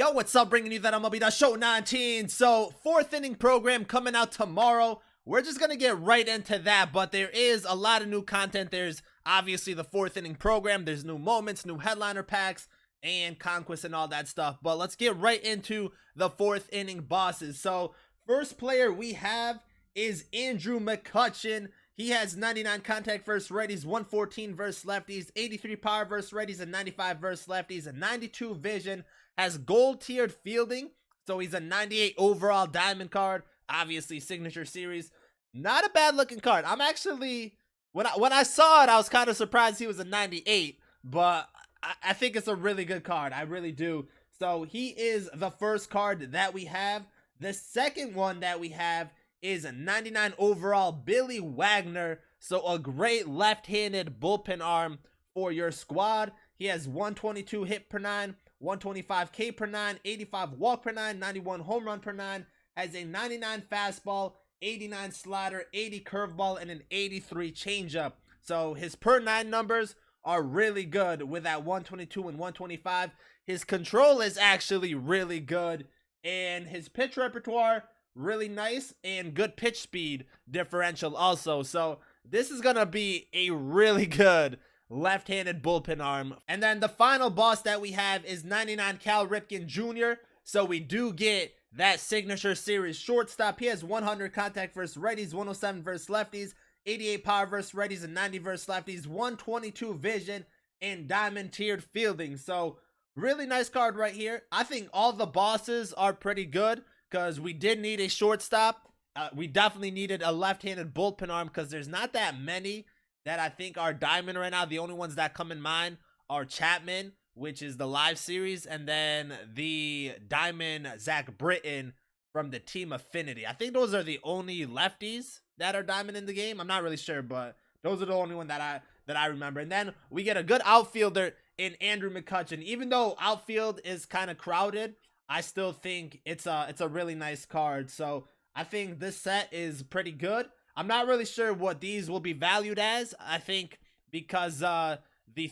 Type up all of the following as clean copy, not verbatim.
Yo, what's up? Bringing you that MLB Show 19. So, fourth inning program coming out tomorrow. We're just going to get right into that, but there is a lot of new content. There's obviously the fourth inning program. There's new moments, new headliner packs, and conquests and all that stuff. But let's get right into the fourth inning bosses. So, first player we have is Andrew McCutchen. He has 99 contact versus righties, 114 versus lefties, 83 power versus righties, and 95 versus lefties, and 92 vision. Has gold tiered fielding, so he's a 98 overall diamond card. Obviously, signature series. Not a bad looking card. I'm actually, when I saw it, I was kind of surprised he was a 98, but I think it's a really good card. I really do. So he is the first card that we have. The second one that we have is a 99 overall Billy Wagner. So a great left-handed bullpen arm for your squad. He has 122 hit per 9. 125 K per 9, 85 walk per 9, 91 home run per 9, has a 99 fastball, 89 slider, 80 curveball, and an 83 changeup. So his per 9 numbers are really good with that 122 and 125. His control is actually really good, and his pitch repertoire really nice, and good pitch speed differential also. So this is gonna be a really good left-handed bullpen arm. And then the final boss that we have is 99 Cal Ripken Jr. So we do get that signature series shortstop. He has 100 contact versus righties, 107 versus lefties, 88 power versus righties, and 90 versus lefties, 122 vision, and diamond tiered fielding. So really nice card right here. I think all the bosses are pretty good because we did need a shortstop. We definitely needed a left-handed bullpen arm because there's not that many that I think are diamond right now. The only ones that come in mind are Chapman, which is the live series, and then the diamond Zach Britton from the team Affinity. I think those are the only lefties that are diamond in the game. I'm not really sure, but those are the only one that I remember. And then we get a good outfielder in Andrew McCutchen. Even though outfield is kind of crowded, I still think it's a really nice card. So I think this set is pretty good. I'm not really sure what these will be valued as. I think because the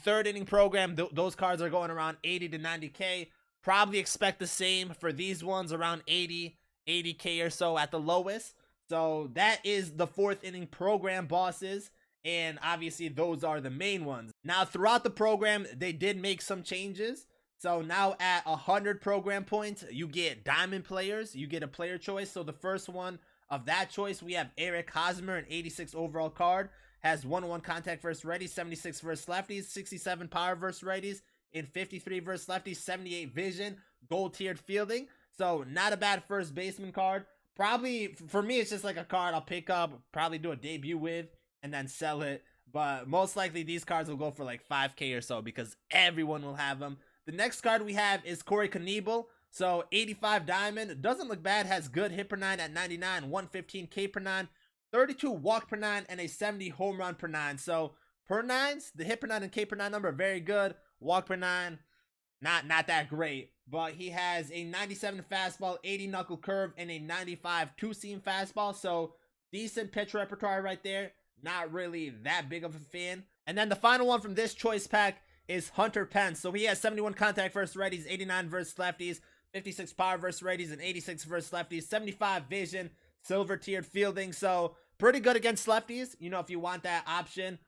third inning program, those cards are going around 80 to 90K. Probably expect the same for these ones, around 80K or so at the lowest. So that is the fourth inning program bosses, and obviously those are the main ones. Now throughout the program, they did make some changes. So now at 100 program points, you get diamond players. You get a player choice. So the first one of that choice, we have Eric Hosmer, an 86 overall card, has 101 contact versus righties, 76 versus lefties, 67 power versus righties, and 53 versus lefties, 78 vision, gold tiered fielding. So not a bad first baseman card. Probably for me, it's just like a card I'll pick up, probably do a debut with, and then sell it. But most likely these cards will go for like 5K or so because everyone will have them. The next card we have is Corey Knebel. So 85 diamond, doesn't look bad, has good hit per 9 at 99, 115 K per 9, 32 walk per 9, and a 70 home run per 9. So per 9s, the hit per 9 and K per 9 number are very good. Walk per 9, not that great. But he has a 97 fastball, 80 knuckle curve, and a 95 two-seam fastball. So decent pitch repertoire right there. Not really that big of a fan. And then the final one from this choice pack is Hunter Pence. So he has 71 contact versus righties, 89 versus lefties, 56 power versus righties, and 86 versus lefties, 75 vision, silver tiered fielding. So pretty good against lefties. You know, if you want that option,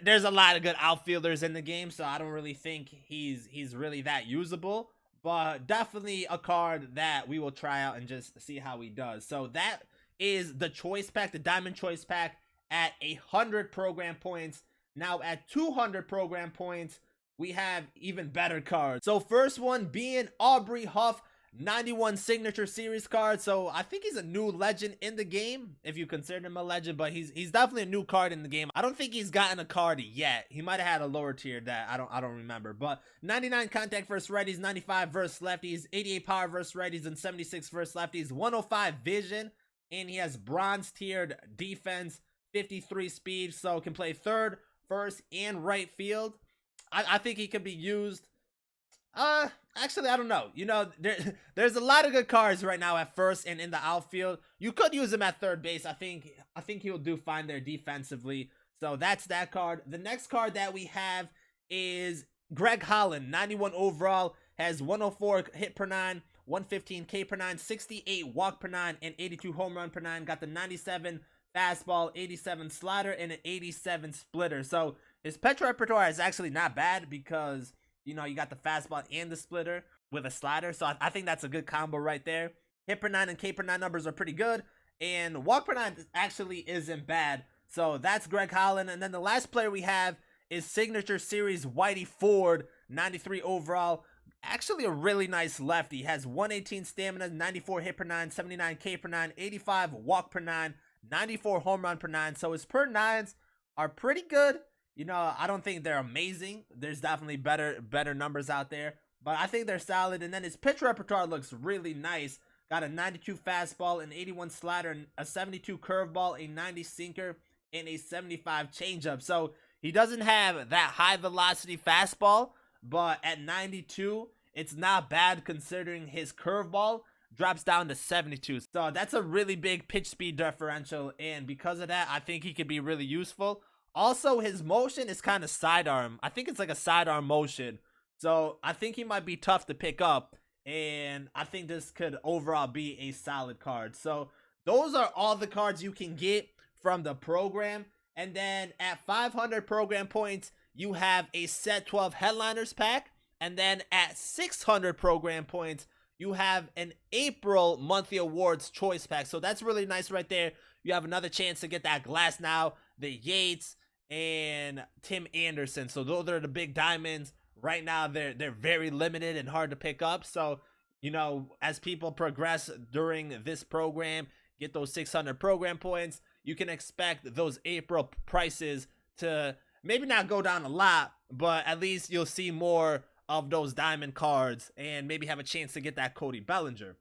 there's a lot of good outfielders in the game, so I don't really think he's really that usable, but definitely a card that we will try out and just see how he does. So that is the choice pack, the diamond choice pack at 100 program points. Now at 200 program points, we have even better cards. So first one being Aubrey Huff, 91 signature series card. So I think he's a new legend in the game, if you consider him a legend, but he's definitely a new card in the game. I don't think he's gotten a card yet. He might have had a lower tier that I don't remember. But 99 contact versus righties, 95 versus lefties, 88 power versus righties, and 76 versus lefties, 105 vision, and he has bronze tiered defense, 53 speed, so can play third, first, and right field. I think he could be used. Actually, I don't know. You know, there's a lot of good cards right now at first and in the outfield. You could use him at third base. I think he'll do fine there defensively. So that's that card. The next card that we have is Greg Holland, 91 overall, has 104 hit per 9, 115 K per 9, 68 walk per 9, and 82 home run per 9. Got the 97 fastball, 87 slider, and an 87 splitter. So his pitch repertoire is actually not bad because, you know, you got the fastball and the splitter with a slider. So I think that's a good combo right there. Hit per 9 and K per 9 numbers are pretty good. And walk per 9 actually isn't bad. So that's Greg Holland. And then the last player we have is Signature Series Whitey Ford, 93 overall. Actually a really nice lefty. Has 118 stamina, 94 hit per 9, 79 K per 9, 85 walk per 9, 94 home run per 9. So his per 9s are pretty good. You know, I don't think they're amazing. There's definitely better numbers out there, but I think they're solid. And then his pitch repertoire looks really nice. Got a 92 fastball, an 81 slider, a 72 curveball, a 90 sinker, and a 75 changeup. So he doesn't have that high velocity fastball, but at 92, it's not bad considering his curveball drops down to 72. So that's a really big pitch speed differential, and because of that, I think he could be really useful. Also, his motion is kind of sidearm. I think it's like a sidearm motion. So I think he might be tough to pick up, and I think this could overall be a solid card. So those are all the cards you can get from the program. And then at 500 program points, you have a set 12 headliners pack. And then at 600 program points, you have an April monthly awards choice pack. So that's really nice right there. You have another chance to get that Glass Now, the Yates, and Tim Anderson. So those are the big diamonds. Right now, they're very limited and hard to pick up. So, you know, as people progress during this program, get those 600 program points, you can expect those April prices to maybe not go down a lot, but at least you'll see more of those diamond cards and maybe have a chance to get that Cody Bellinger.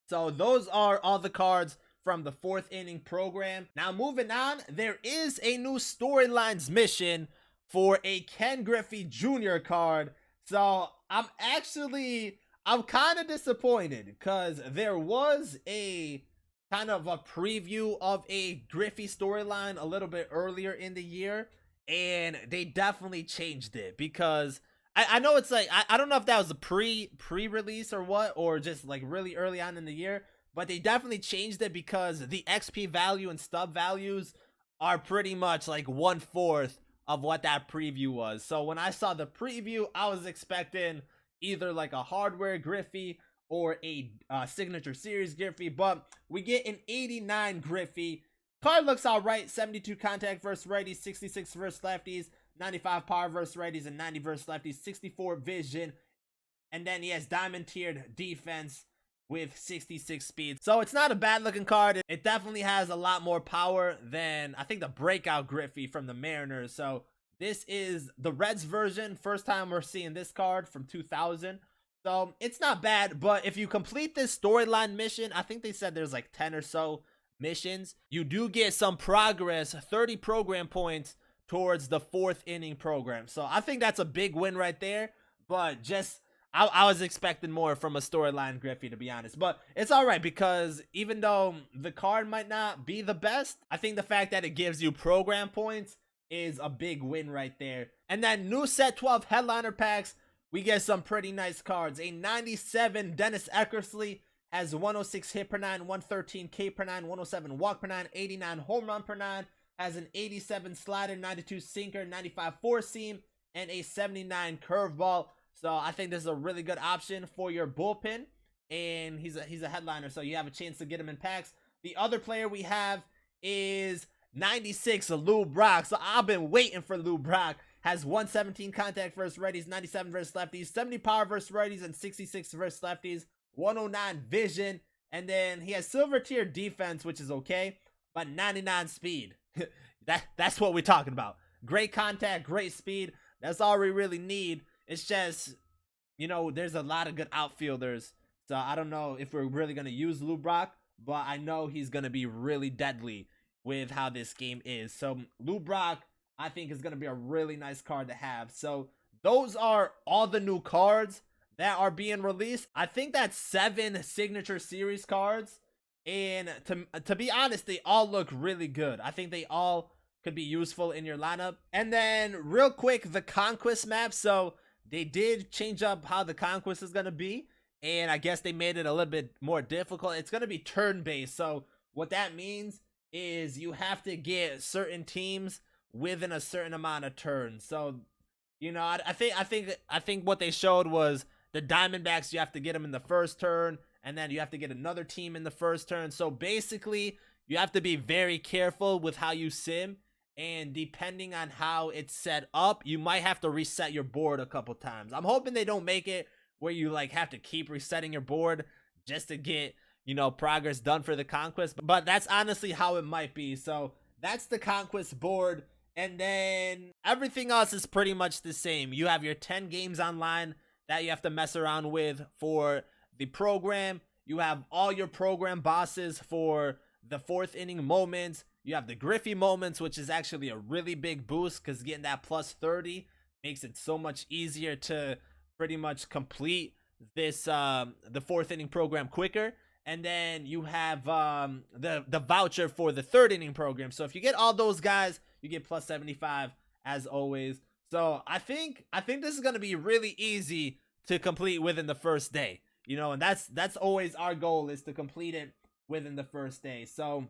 So those are all the cards from the 4th inning program. Now moving on, there is a new storylines mission for a Ken Griffey Jr. card. So I'm kind of disappointed because there was a kind of a preview of a Griffey storyline a little bit earlier in the year, and they definitely changed it because I know it's like, I don't know if that was a pre-release or what, or just like really early on in the year, but they definitely changed it because the XP value and stub values are pretty much like 1/4 of what that preview was. So when I saw the preview, I was expecting either like a hardware Griffey or a signature series Griffey, but we get an 89 Griffey. Card looks all right. 72 contact versus righties, 66 versus lefties, 95 power versus righties, and 90 versus lefties, 64 vision, and then he has diamond tiered defense with 66 speed. So it's not a bad looking card. It definitely has a lot more power than I think the breakout Griffey from the Mariners. So this is the Reds version. First time we're seeing this card from 2000. So it's not bad, but if you complete this storyline mission, I think they said there's like 10 or so missions, you do get some progress, 30 program points towards the 4th inning program. So I think that's a big win right there, but just I was expecting more from a storyline Griffey, to be honest. But it's all right because even though the card might not be the best, I think the fact that it gives you program points is a big win right there. And then new set 12 headliner packs, we get some pretty nice cards. A 97 Dennis Eckersley has 106 hit per 9, 113 K per 9, 107 walk per 9, 89 home run per 9. Has an 87 slider, 92 sinker, 95 four seam, and a 79 curveball. So I think this is a really good option for your bullpen, and he's a headliner, so you have a chance to get him in packs. The other player we have is 96 Lou Brock. So I've been waiting for Lou Brock. Has 117 contact versus righties, 97 versus lefties, 70 power versus righties, and 66 versus lefties, 109 vision, and then he has silver tier defense, which is okay, but 99 speed. That's what we're talking about. Great contact, great speed. That's all we really need. It's just, you know, there's a lot of good outfielders, so I don't know if we're really going to use Lou Brock, but I know he's going to be really deadly with how this game is. So Lou Brock, I think, is going to be a really nice card to have. So those are all the new cards that are being released. I think that's 7 signature series cards, and to be honest, they all look really good. I think they all could be useful in your lineup. And then real quick, the conquest map. So they did change up how the conquest is going to be, and I guess they made it a little bit more difficult. It's going to be turn-based, so what that means is you have to get certain teams within a certain amount of turns. So, you know, I think what they showed was the Diamondbacks, you have to get them in the first turn, and then you have to get another team in the first turn. So basically, you have to be very careful with how you sim, and depending on how it's set up, you might have to reset your board a couple times. I'm hoping they don't make it where you like have to keep resetting your board just to get, you know, progress done for the conquest, but that's honestly how it might be. So that's the conquest board, and then everything else is pretty much the same. You have your 10 games online that you have to mess around with for the program. You have all your program bosses for the 4th inning moments. You have the Griffey moments, which is actually a really big boost because getting that plus 30 makes it so much easier to pretty much complete this the 4th inning program quicker. And then you have the voucher for the 3rd inning program. So if you get all those guys, you get plus 75 as always. So I think this is going to be really easy to complete within the first day. You know, and that's always our goal, is to complete it within the first day. So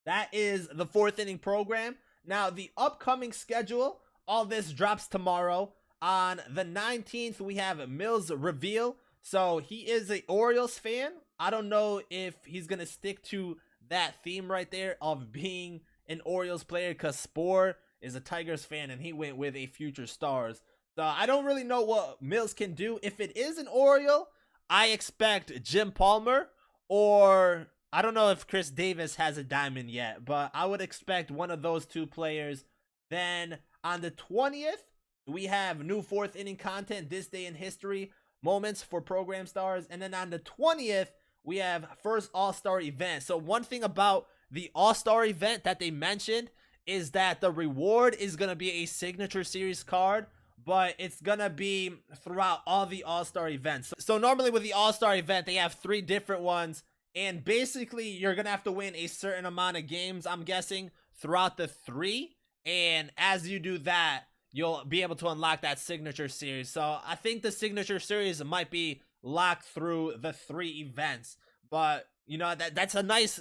that is the 4th inning program. Now, the upcoming schedule, all this drops tomorrow. On the 19th, we have Mills reveal. So he is an Orioles fan. I don't know if he's going to stick to that theme right there of being an Orioles player, because Spore is a Tigers fan and he went with a Future Stars. So I don't really know what Mills can do. If it is an Oriole, I expect Jim Palmer, or I don't know if Chris Davis has a diamond yet, but I would expect one of those two players. Then on the 20th, we have new 4th inning content, this day in history moments for program stars. And then on the 20th, we have first All-Star event. So one thing about the All-Star event that they mentioned is that the reward is going to be a signature series card, but it's going to be throughout all the All-Star events. So normally with the All-Star event, they have 3 different ones, and basically you're going to have to win a certain amount of games, I'm guessing, throughout the 3. And as you do that, you'll be able to unlock that signature series. So I think the signature series might be locked through the 3 events, but you know, that's a nice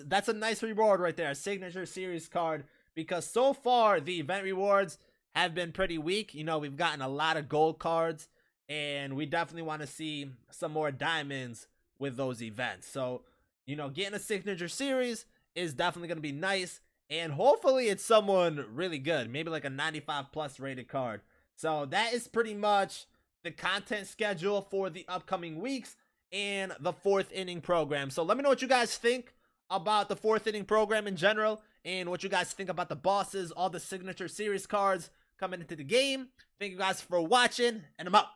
reward right there, a signature series card, because so far the event rewards have been pretty weak. You know, we've gotten a lot of gold cards, and we definitely want to see some more diamonds with those events. So, you know, getting a signature series is definitely going to be nice, and hopefully it's someone really good, maybe like a 95 plus rated card. So that is pretty much the content schedule for the upcoming weeks and the 4th inning program. So let me know what you guys think about the 4th inning program in general, and what you guys think about the bosses, all the signature series cards coming into the game. Thank you guys for watching, and I'm out.